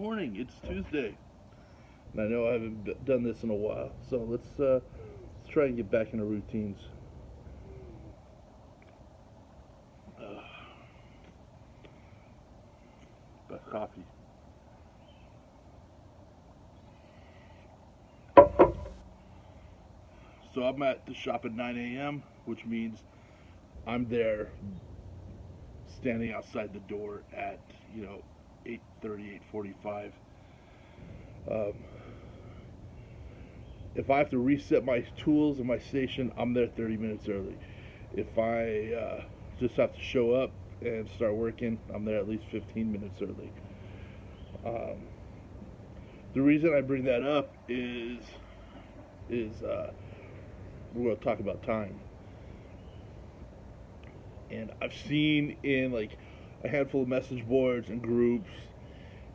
morning. It's Tuesday, and I know I haven't done this in a while, so let's try and get back into routines. Uh, Best coffee. So I'm at the shop at 9 a.m., which means I'm there, standing outside the door at 8:30, 8:45. Um, if I have to reset my tools and my station, I'm there 30 minutes early. If I just have to show up and start working, I'm there at least 15 minutes early. Um, the reason I bring that up is we're going to talk about time, and I've seen in like a handful of message boards and groups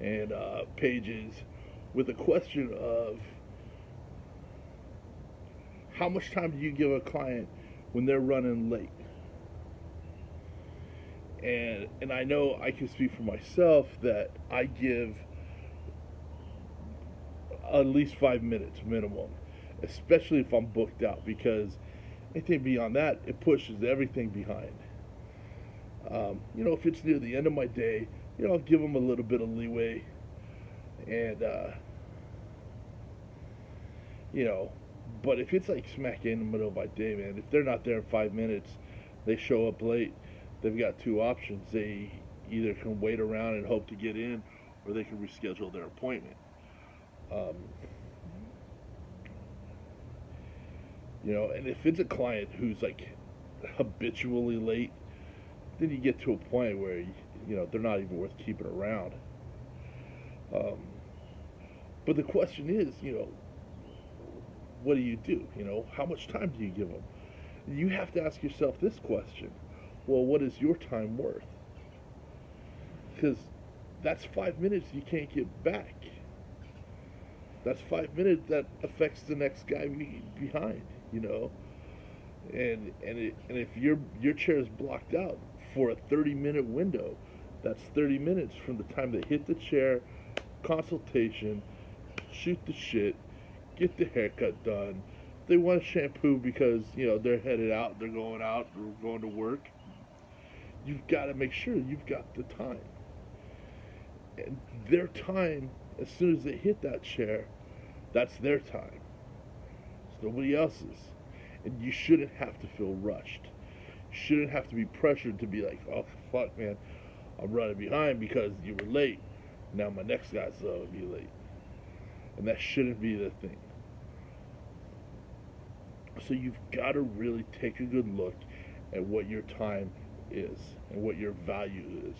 and pages with a question of how much time do you give a client when they're running late? And I know I can speak for myself that I give at least 5 minutes minimum, especially if I'm booked out, because anything beyond that, it pushes everything behind. If it's near the end of my day, I'll give them a little bit of leeway, and you know, but if it's like smack in the middle of my day, man, if they're not there in 5 minutes, they show up late, they've got two options. They either can wait around and hope to get in, or they can reschedule their appointment. Um, and if it's a client who's like habitually late, then you get to a point where they're not even worth keeping around. Um, but the question is, what do you do? How much time do you give them? You have to ask yourself this question: well, what is your time worth? Because that's 5 minutes you can't get back. That's 5 minutes that affects the next guy behind. You know, and if your chair is blocked out for a 30-minute window, that's 30 minutes from the time they hit the chair, consultation, shoot the shit, get the haircut done. They want to shampoo because they're headed out, they're going out, or going to work. You've got to make sure you've got the time, and their time as soon as they hit that chair, that's their time. It's nobody else's, and you shouldn't have to feel rushed. You shouldn't have to be pressured to be like, oh fuck, man, I'm running behind because you were late. Now my next guy's going to be late, and that shouldn't be the thing. So you've got to really take a good look at what your time is and what your value is.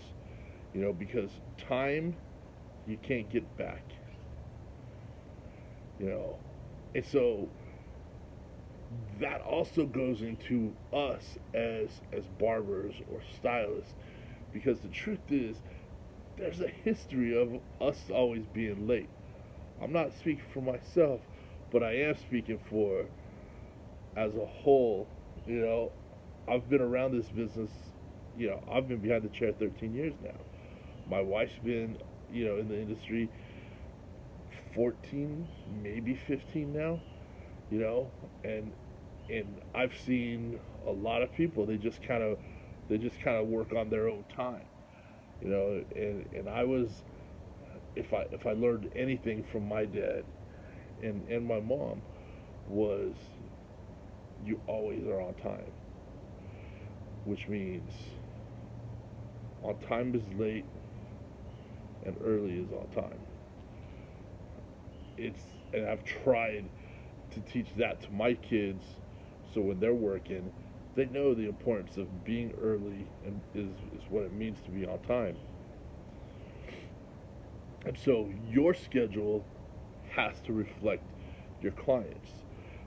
Because time you can't get back. And so that also goes into us as barbers or stylists, because the truth is there's a history of us always being late. I'm not speaking for myself, but I am speaking for as a whole. I've been around this business. I've been behind the chair 13 years now. My wife's been, in the industry 14, maybe 15 now. And I've seen a lot of people. They just kind of work on their own time. And I was, if I learned anything from my dad and my mom, was you always are on time, which means on time is late and early is on time. It's and I've tried to teach that to my kids, so when they're working, they know the importance of being early and is what it means to be on time. And so your schedule has to reflect your clients,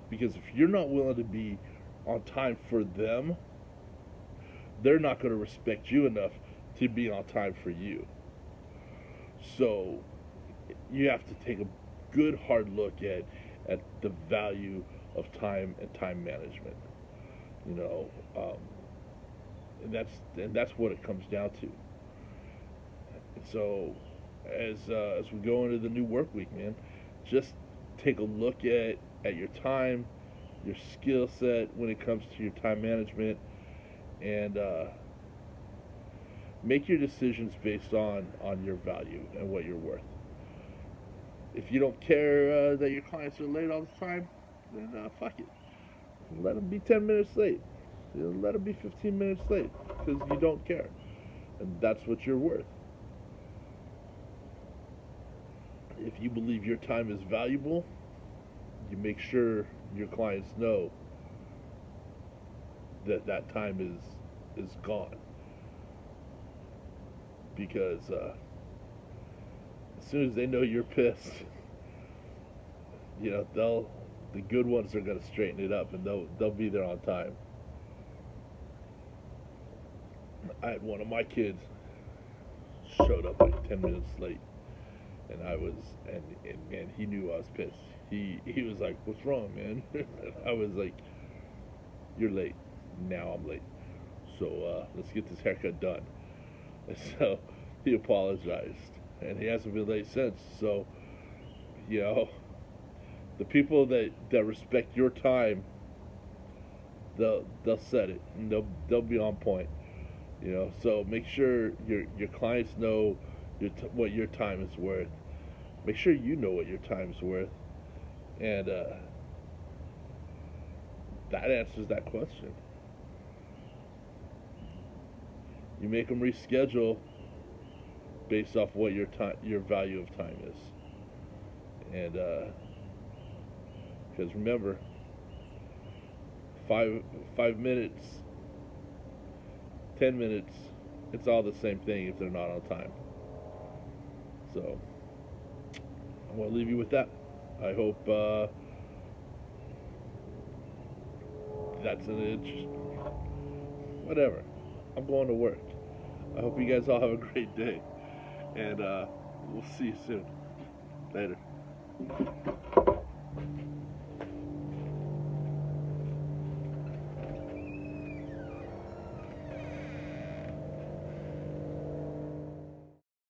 because if you're not willing to be on time for them, they're not going to respect you enough to be on time for you. So you have to take a good hard look at the value of time and time management. You know, um, and that's what it comes down to. And so as we go into the new work week, man. Just take a look at your time, your skill set when it comes to your time management, and make your decisions based on your value and what you're worth. If you don't care that your clients are late all the time, then fuck it. Let them be 10 minutes late. Let them be 15 minutes late because you don't care. And that's what you're worth. If you believe your time is valuable, you make sure your clients know that that time is gone. Because as soon as they know you're pissed, the good ones are gonna straighten it up and they'll be there on time. I had one of my kids showed up like 10 minutes late, and man, he knew I was pissed. He was like, "What's wrong, man?" And I was like, "You're late. Now I'm late. So let's get this haircut done." And so he apologized, and he hasn't been late since. So, you know, the people that respect your time, they'll set it, and they'll be on point. So make sure your clients know what your time is worth. Make sure you know what your time is worth, and that answers that question. You make them reschedule based off what your value of time is, and because remember, 5 minutes, 10 minutes, it's all the same thing if they're not on time. So I'm going to leave you with that. I hope that's an interest. Whatever. I'm going to work. I hope you guys all have a great day. And we'll see you soon. Later.